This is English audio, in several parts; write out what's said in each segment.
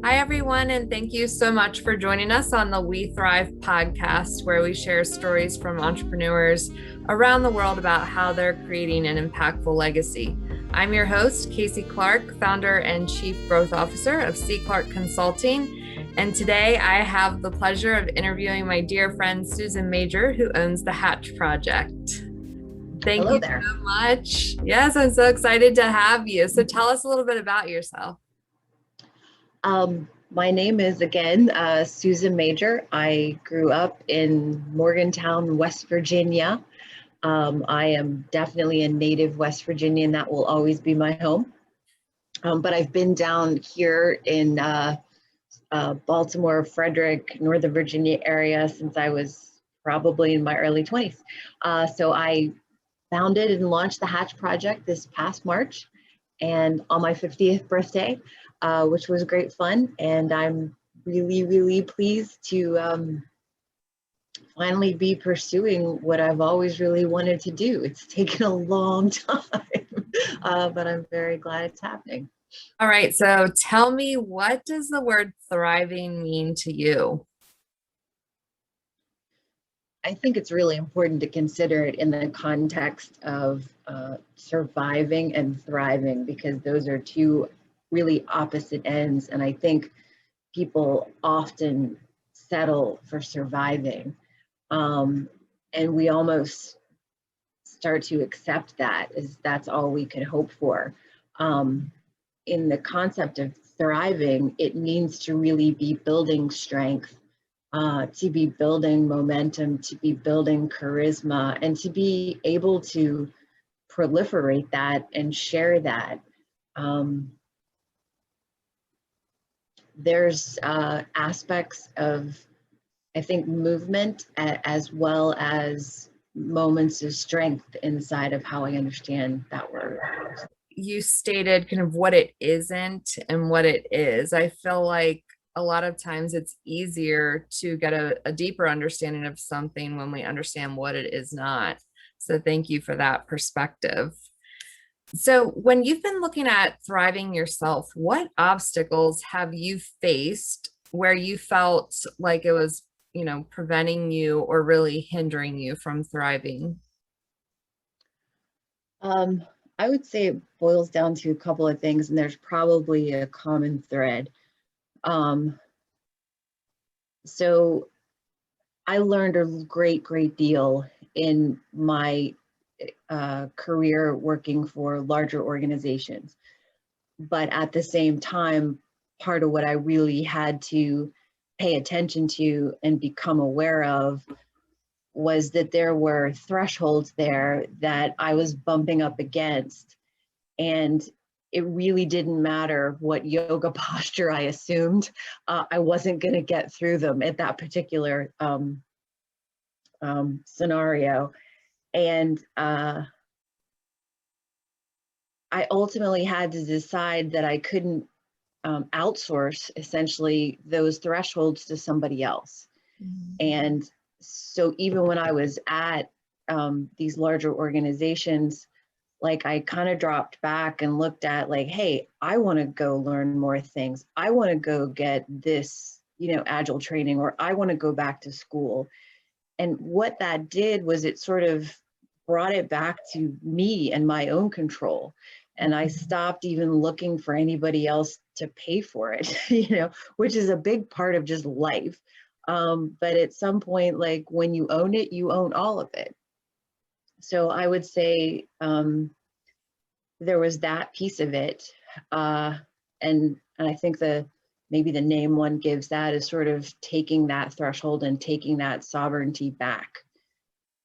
Hi, everyone, and thank you so much for joining us on the We Thrive podcast, where we share stories from entrepreneurs around the world about how they're creating an impactful legacy. I'm your host, Casey Clark, founder and chief growth officer of C. Clark Consulting. And today I have the pleasure of interviewing my dear friend, Susan Major, who owns the Hatch Project. Thank Hello you there. so much. Yes, I'm so excited to have you. So tell us a little bit about yourself. My name is again Susan Major. I grew up in Morgantown, West Virginia. I am definitely a native West Virginian. That will always be my home. But I've been down here in Baltimore, Frederick, Northern Virginia area since I was probably in my early 20s. So I founded and launched the Hatch Project this past March, and on my 50th birthday, which was great fun. And I'm really, really pleased to finally be pursuing what I've always really wanted to do. It's taken a long time, but I'm very glad it's happening. All right, so tell me, what does the word thriving mean to you? I think it's really important to consider it in the context of surviving and thriving, because those are two really opposite ends. And I think people often settle for surviving. And we almost start to accept that as that's all we could hope for. In the concept of thriving, it means to really be building strength, to be building momentum, to be building charisma, and to be able to proliferate that and share that. There's aspects of, I think, movement as well as moments of strength inside of how I understand that word. You stated kind of what it isn't and what it is. I feel like a lot of times it's easier to get a deeper understanding of something when we understand what it is not. So thank you for that perspective. So when you've been looking at thriving yourself, what obstacles have you faced where you felt like it was, preventing you or really hindering you from thriving? I would say it boils down to a couple of things, and there's probably a common thread. So I learned a great deal in my career working for larger organizations. But at the same time, part of what I really had to pay attention to and become aware of was that there were thresholds there that I was bumping up against. And it really didn't matter what yoga posture I assumed, I wasn't going to get through them at that particular scenario. And I ultimately had to decide that I couldn't outsource essentially those thresholds to somebody else. Mhm. And so even when I was at these larger organizations, like I kind of dropped back and looked at like, hey, I want to go learn more things. I want to go get this, agile training, or I want to go back to school. And what that did was it sort of brought it back to me and my own control. And I stopped even looking for anybody else to pay for it, which is a big part of just life. But at some point, like when you own it, you own all of it. So I would say there was that piece of it. And I think maybe the name one gives that is sort of taking that threshold and taking that sovereignty back.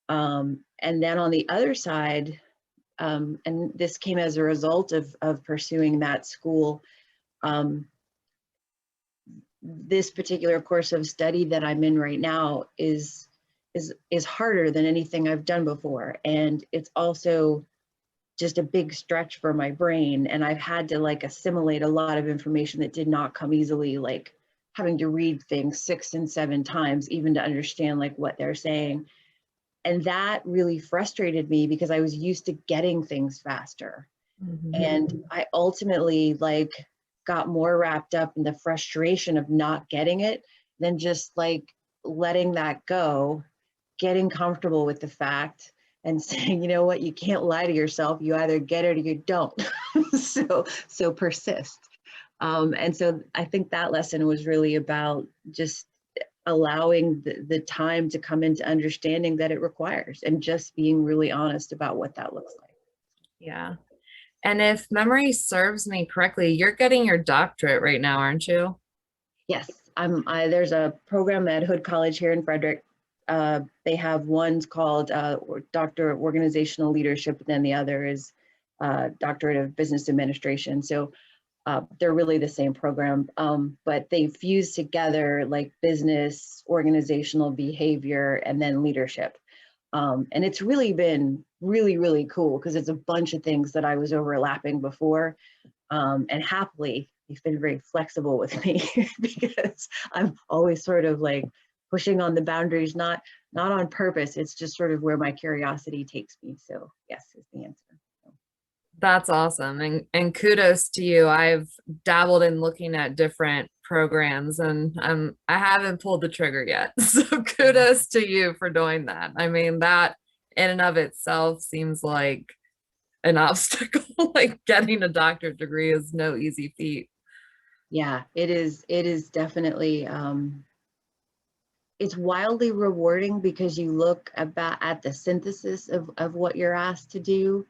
And then on the other side, and this came as a result of pursuing that school, this particular course of study that I'm in right now is harder than anything I've done before. And it's also just a big stretch for my brain. And I've had to like assimilate a lot of information that did not come easily, like having to read things 6 and 7 times, even to understand like what they're saying. And that really frustrated me because I was used to getting things faster. Mhm. And I ultimately like got more wrapped up in the frustration of not getting it than just like letting that go, getting comfortable with the fact and saying, you know what, you can't lie to yourself. You either get it or you don't. So persist. And so I think that lesson was really about just allowing the time to come into understanding that it requires, and just being really honest about what that looks like. Yeah. And if memory serves me correctly, you're getting your doctorate right now, aren't you? Yes, there's a program at Hood College here in Frederick. They have one's called Doctor of Organizational Leadership, and then the other is Doctorate of Business Administration. So they're really the same program, but they fuse together like business, organizational behavior, and then leadership. And it's really been really cool because it's a bunch of things that I was overlapping before. And happily, he's been very flexible with me because I'm always sort of like pushing on the boundaries, not on purpose. It's just sort of where my curiosity takes me. So yes, is the answer. That's awesome. And kudos to you. I've dabbled in looking at different programs and I haven't pulled the trigger yet. So kudos to you for doing that. I mean, that in and of itself seems like an obstacle. Like getting a doctorate degree is no easy feat. Yeah, it is. It is definitely, it's wildly rewarding because you look at the synthesis of what you're asked to do.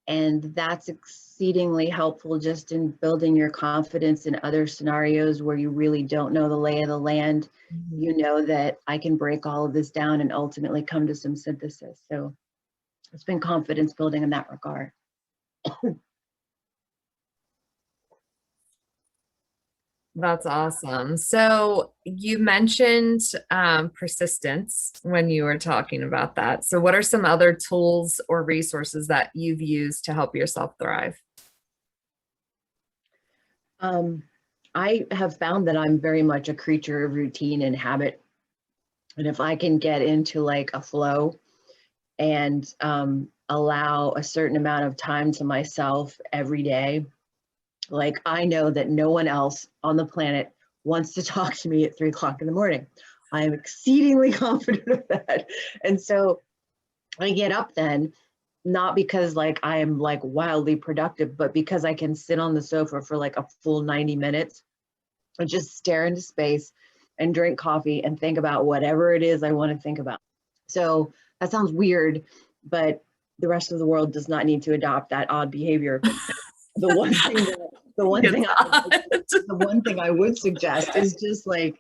And that's exceedingly helpful just in building your confidence in other scenarios where you really don't know the lay of the land. Mhm. You know that I can break all of this down and ultimately come to some synthesis. So it's been confidence building in that regard. That's awesome. So you mentioned persistence when you were talking about that. So what are some other tools or resources that you've used to help yourself thrive? I have found that I'm very much a creature of routine and habit. And if I can get into like a flow and allow a certain amount of time to myself every day, like I know that no one else on the planet wants to talk to me at 3 o'clock in the morning. I am exceedingly confident of that. And so I get up then, not because like I am like wildly productive, but because I can sit on the sofa for like a full 90 minutes and just stare into space and drink coffee and think about whatever it is I want to think about. So that sounds weird, but the rest of the world does not need to adopt that odd behavior. The one thing that, the one thing the one thing I would suggest is just like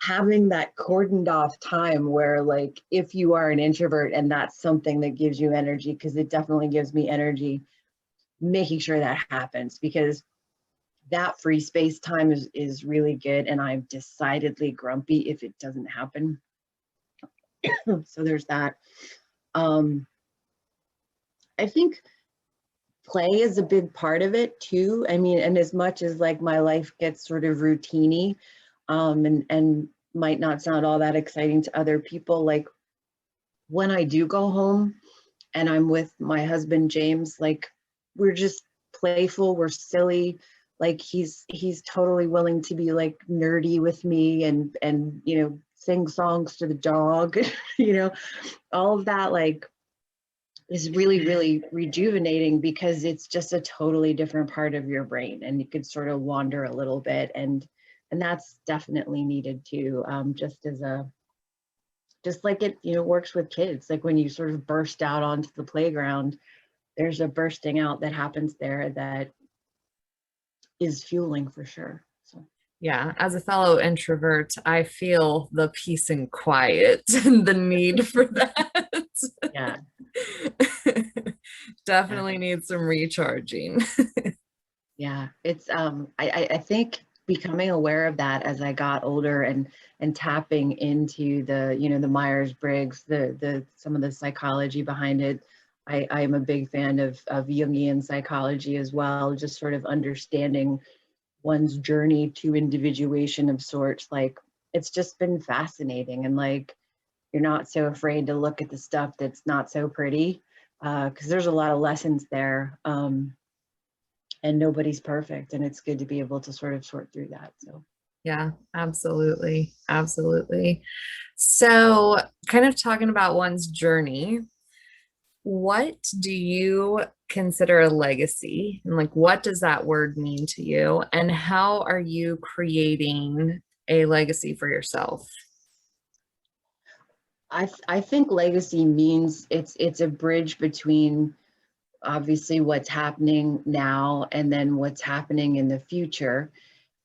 having that cordoned off time where like if you are an introvert and that's something that gives you energy, because it definitely gives me energy, making sure that happens, because that free space time is really good, and I'm decidedly grumpy if it doesn't happen. So there's that. I think play is a big part of it too. I mean, and as much as like my life gets sort of routiny, and might not sound all that exciting to other people, like when I do go home and I'm with my husband James, like we're just playful, we're silly. Like he's totally willing to be like nerdy with me and you know, sing songs to the dog, you know, all of that like is really rejuvenating because it's just a totally different part of your brain and you could sort of wander a little bit, and that's definitely needed too. Just like it, you know, works with kids, like when you sort of burst out onto the playground, there's a bursting out that happens there that is fueling for sure. So Yeah, as a fellow introvert, I feel the peace and quiet and the need for that. yeah, yeah, Definitely need some recharging. yeah. It's I think becoming aware of that as I got older and tapping into the, you know, the Myers-Briggs, the some of the psychology behind it. I am a big fan of Jungian psychology as well, just sort of understanding one's journey to individuation of sorts. Like it's just been fascinating, and like you're not so afraid to look at the stuff that's not so pretty, because there's a lot of lessons there. and nobody's perfect, and it's good to be able to sort of sort through that. So Yeah, absolutely. Absolutely. So, kind of talking about one's journey, what do you consider a legacy? And like, what does that word mean to you? And how are you creating a legacy for yourself? I think legacy means it's a bridge between obviously what's happening now and then what's happening in the future.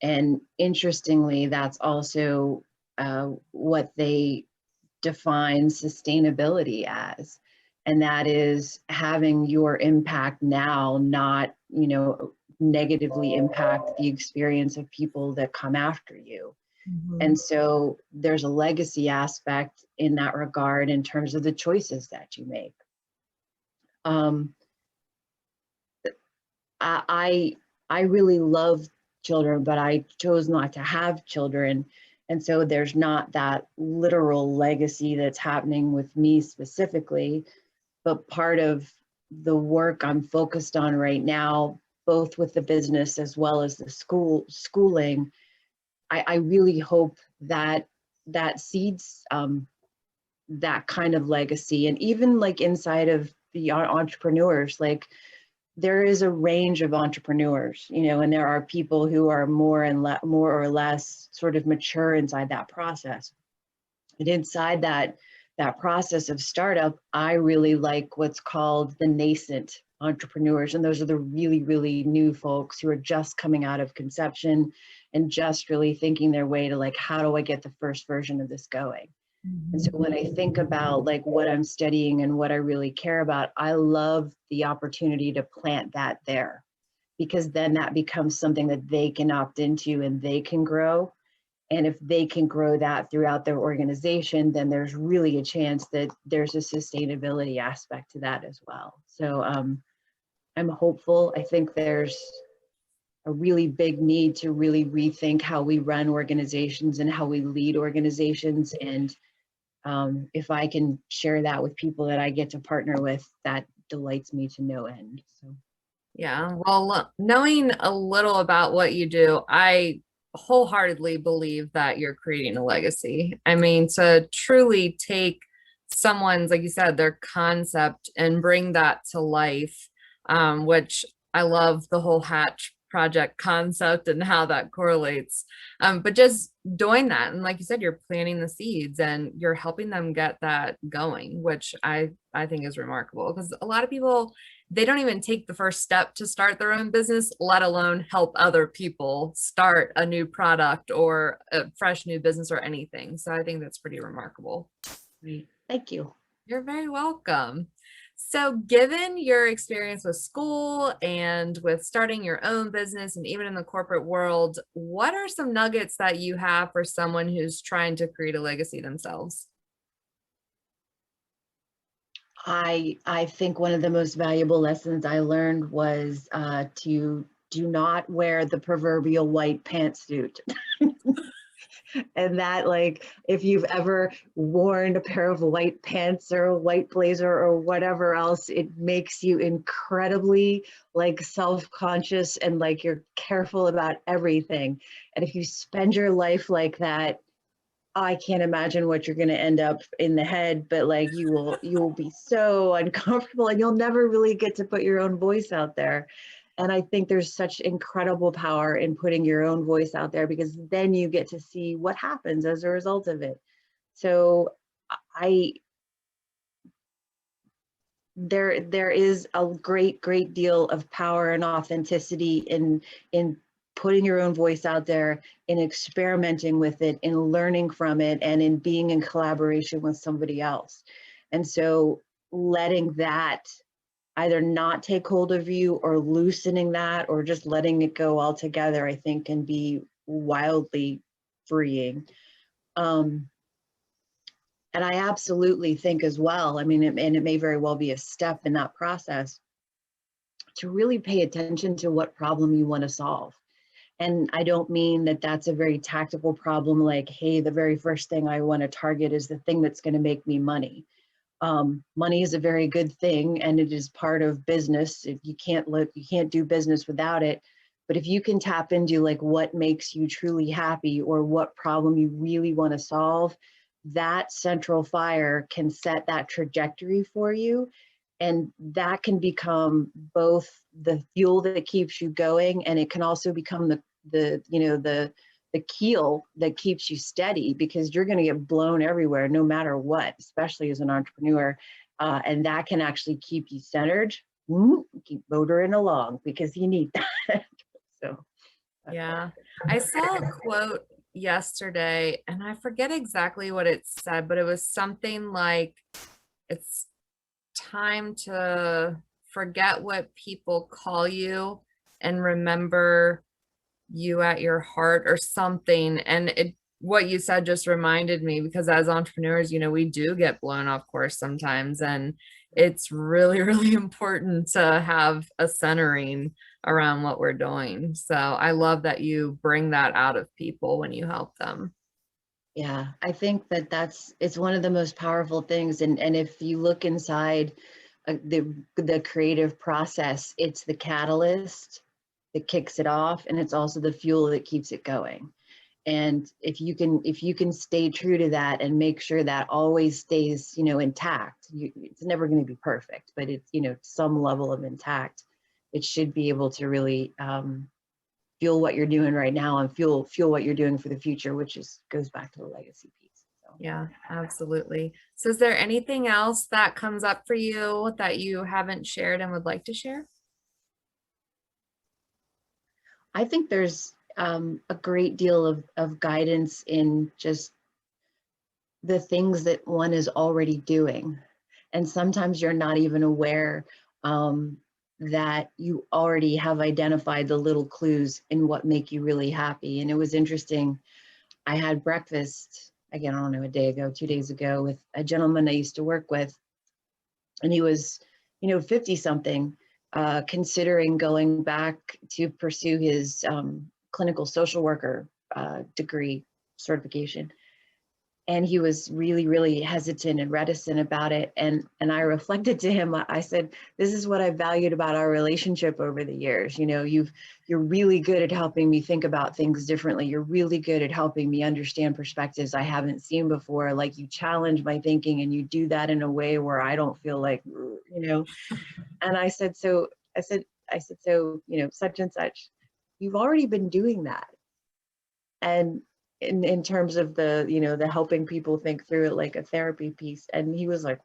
And interestingly, that's also what they define sustainability as. And that is having your impact now, not, negatively impact the experience of people that come after you. Mhm. And so there's a legacy aspect in that regard in terms of the choices that you make. Um, I I really love children, but I chose not to have children. And so there's not that literal legacy that's happening with me specifically, but part of the work I'm focused on right now, both with the business as well as the schooling, I really hope that that seeds that kind of legacy. And even like inside of the entrepreneurs, like there is a range of entrepreneurs, and there are people who are more or less sort of mature inside that process. And inside that process of startup, I really like what's called the nascent entrepreneurs. And those are the really, really new folks who are just coming out of conception and just really thinking their way to like, how do I get the first version of this going? And so Mhm. when I think about like what I'm studying and what I really care about, I love the opportunity to plant that there, because then that becomes something that they can opt into and they can grow. And if they can grow that throughout their organization, then there's really a chance that there's a sustainability aspect to that as well. So I'm hopeful. I think there's a really big need to really rethink how we run organizations and how we lead organizations. And if I can share that with people that I get to partner with, that delights me to no end. So Yeah, well, knowing a little about what you do, I wholeheartedly believe that you're creating a legacy. I mean, to truly take someone's, like you said, their concept and bring that to life, which I love the whole Hatch project concept and how that correlates. But just doing that, and like you said, you're planting the seeds and you're helping them get that going, which I think is remarkable because a lot of people they don't even take the first step to start their own business, let alone help other people start a new product or a fresh new business or anything. So I think that's pretty remarkable. great. Thank you. You're very welcome. So, given your experience with school and with starting your own business and even in the corporate world, what are some nuggets that you have for someone who's trying to create a legacy themselves? I think one of the most valuable lessons I learned was to do not wear the proverbial white pantsuit. And that, like, if you've ever worn a pair of white pants or a white blazer or whatever else, it makes you incredibly like self-conscious and like you're careful about everything. And if you spend your life like that, I can't imagine what you're going to end up in the head, but like you will be so uncomfortable and you'll never really get to put your own voice out there. And I think there's such incredible power in putting your own voice out there because then you get to see what happens as a result of it. So I there is a great deal of power and authenticity in putting your own voice out there, in experimenting with it, in learning from it, and in being in collaboration with somebody else. And so letting that either not take hold of you or loosening that or just letting it go altogether, I think can be wildly freeing. Um, and I absolutely think as well, I mean, and it may very well be a step in that process to really pay attention to what problem you want to solve. And I don't mean that that's a very tactical problem like, hey, the very first thing I want to target is the thing that's going to make me money. Money is a very good thing, and it is part of business. If you can't do business without it. But if you can tap into like what makes you truly happy or what problem you really want to solve, that central fire can set that trajectory for you. And that can become both the fuel that keeps you going, and it can also become the keel that keeps you steady, because you're going to get blown everywhere no matter what, especially as an entrepreneur. And that can actually keep you centered, keep motoring along, because you need that. So Yeah. I saw a quote yesterday and I forget exactly what it said, but it was something like, it's time to forget what people call you and remember you at your heart, or something. And what you said just reminded me, because as entrepreneurs, we do get blown off course sometimes, and it's really, really important to have a centering around what we're doing. So I love that you bring that out of people when you help them. yeah, I think it's one of the most powerful things. And if you look inside the creative process, it's the catalyst that kicks it off, and it's also the fuel that keeps it going. And if you can stay true to that and make sure that always stays, intact, it's never going to be perfect, but it's, some level of intact, it should be able to really fuel what you're doing right now and fuel what you're doing for the future, which goes back to the legacy piece. So. Yeah, absolutely. So is there anything else that comes up for you that you haven't shared and would like to share? I think there's a great deal of guidance in just the things that one is already doing. And sometimes you're not even aware that you already have identified the little clues in what make you really happy. And it was interesting. I had breakfast, again, I don't know, a day ago, 2 days ago, with a gentleman I used to work with. And he was, 50 something, considering going back to pursue his clinical social worker degree certification. And he was really, really hesitant and reticent about it. And I reflected to him, I said, this is what I valued about our relationship over the years. You're really good at helping me think about things differently. You're really good at helping me understand perspectives I haven't seen before. Like, you challenge my thinking, and you do that in a way where I don't feel like, And I said, so, such and such, you've already been doing that. And in terms of the helping people think through it, like a therapy piece. And he was like,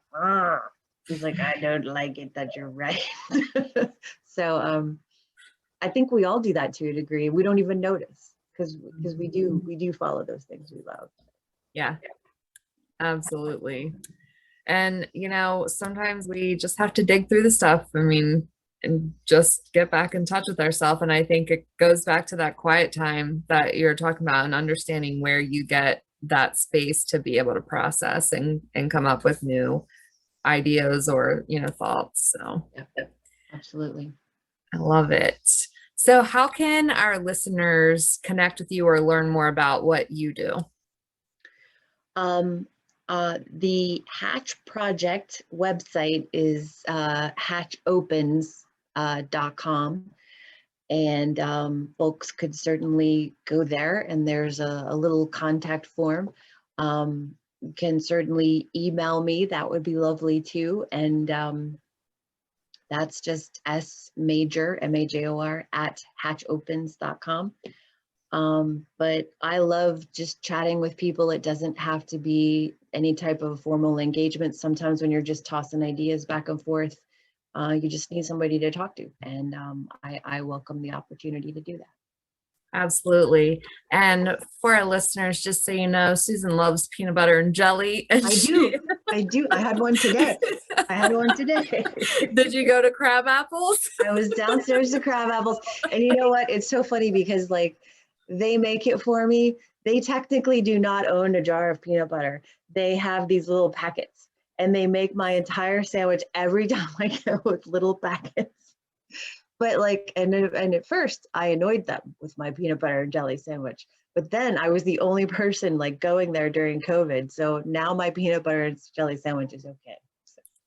he's like, I don't like it that you're right. So I think we all do that to a degree. We don't even notice, because we do follow those things we love. Yeah, absolutely. And, sometimes we just have to dig through the stuff. I mean, and just get back in touch with ourselves. And I think it goes back to that quiet time that you're talking about, and understanding where you get that space to be able to process and come up with new ideas or, thoughts. So Yep, absolutely. I love it. So how can our listeners connect with you or learn more about what you do? The Hatch Project website is hatchopens.com. And folks could certainly go there, and there's a little contact form. You can certainly email me, that would be lovely too. And that's just smajor, MAJOR, at hatchopens.com. But I love just chatting with people. It doesn't have to be any type of formal engagement. Sometimes when you're just tossing ideas back and forth, you just need somebody to talk to. And I welcome the opportunity to do that. Absolutely. And for our listeners, just so you know, Susan loves peanut butter and jelly. And I do. I had one today. Did you go to Crab Apples? I was downstairs to Crab Apples. And you know what? It's so funny, because like, they make it for me. They technically do not own a jar of peanut butter. They have these little packets, and they make my entire sandwich every time I go with little packets. But like, and at first I annoyed them with my peanut butter and jelly sandwich, but then I was the only person like going there during COVID. So now my peanut butter and jelly sandwich is okay.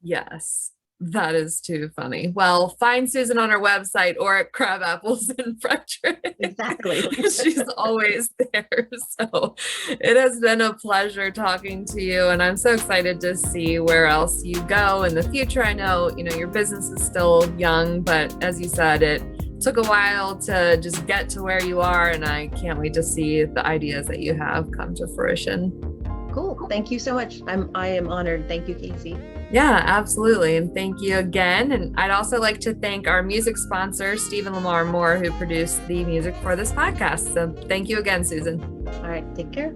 Yes, that is too funny. Well, find Susan on our website or at Crab Apples in Frederick. Exactly. She's always there. So it has been a pleasure talking to you, and I'm so excited to see where else you go in the future. I know, your business is still young, but as you said, it took a while to just get to where you are, and I can't wait to see the ideas that you have come to fruition. Cool. Thank you so much. I am honored. Thank you, Casey. Yeah, absolutely. And thank you again. And I'd also like to thank our music sponsor, Stephen Lamar Moore, who produced the music for this podcast. So thank you again, Susan. All right. Take care.